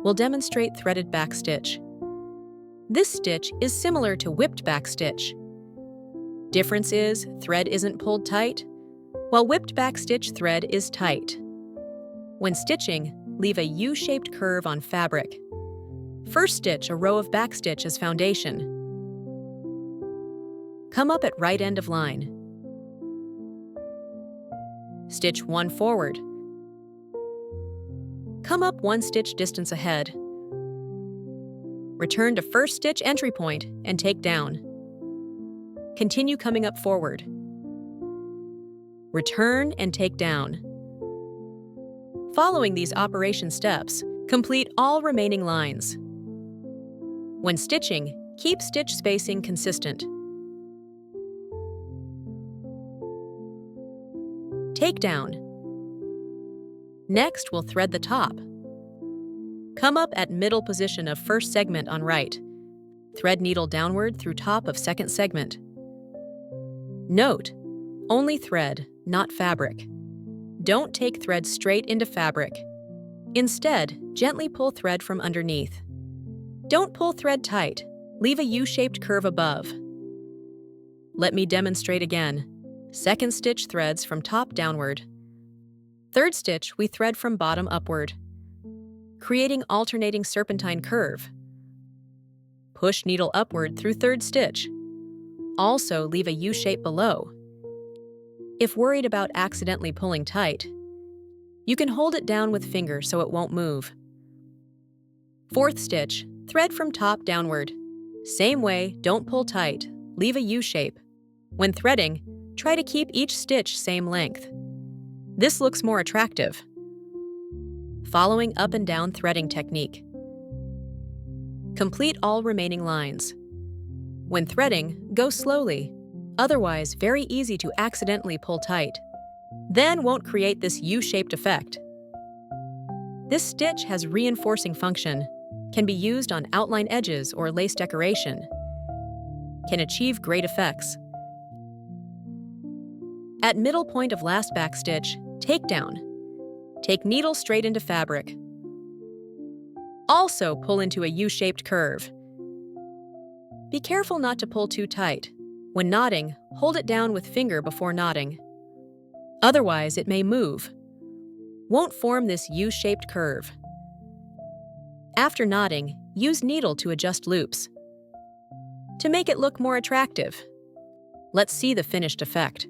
we'll demonstrate threaded back stitch. This stitch is similar to whipped back stitch. Difference is thread isn't pulled tight, while whipped back stitch thread is tight. When stitching, leave a U-shaped curve on fabric. First stitch a row of back stitch as foundation. Come up at right end of line. Stitch 1 forward. Come up 1 stitch distance ahead. Return to first stitch entry point and take down. Continue coming up forward. Return and take down. Following these operation steps, complete all remaining lines. When stitching, keep stitch spacing consistent. Take down. Next, we'll thread the top. Come up at middle position of first segment on right. Thread needle downward through top of second segment. Note, only thread, not fabric. Don't take thread straight into fabric. Instead, gently pull thread from underneath. Don't pull thread tight. Leave a U-shaped curve above. Let me demonstrate again. Second stitch threads from top downward. Third stitch, we thread from bottom upward, creating alternating serpentine curve. Push needle upward through third stitch. Also leave a U-shape below. If worried about accidentally pulling tight, you can hold it down with finger so it won't move. Fourth stitch, thread from top downward. Same way, don't pull tight, leave a U-shape. When threading, try to keep each stitch same length. This looks more attractive. Following up and down threading technique. Complete all remaining lines. When threading, go slowly, otherwise very easy to accidentally pull tight. Then won't create this U-shaped effect. This stitch has reinforcing function, can be used on outline edges or lace decoration, can achieve great effects. At middle point of last back stitch, take down. Take needle straight into fabric. Also pull into a U-shaped curve. Be careful not to pull too tight. When knotting, hold it down with finger before knotting. Otherwise, it may move. Won't form this U-shaped curve. After knotting, use needle to adjust loops. To make it look more attractive, let's see the finished effect.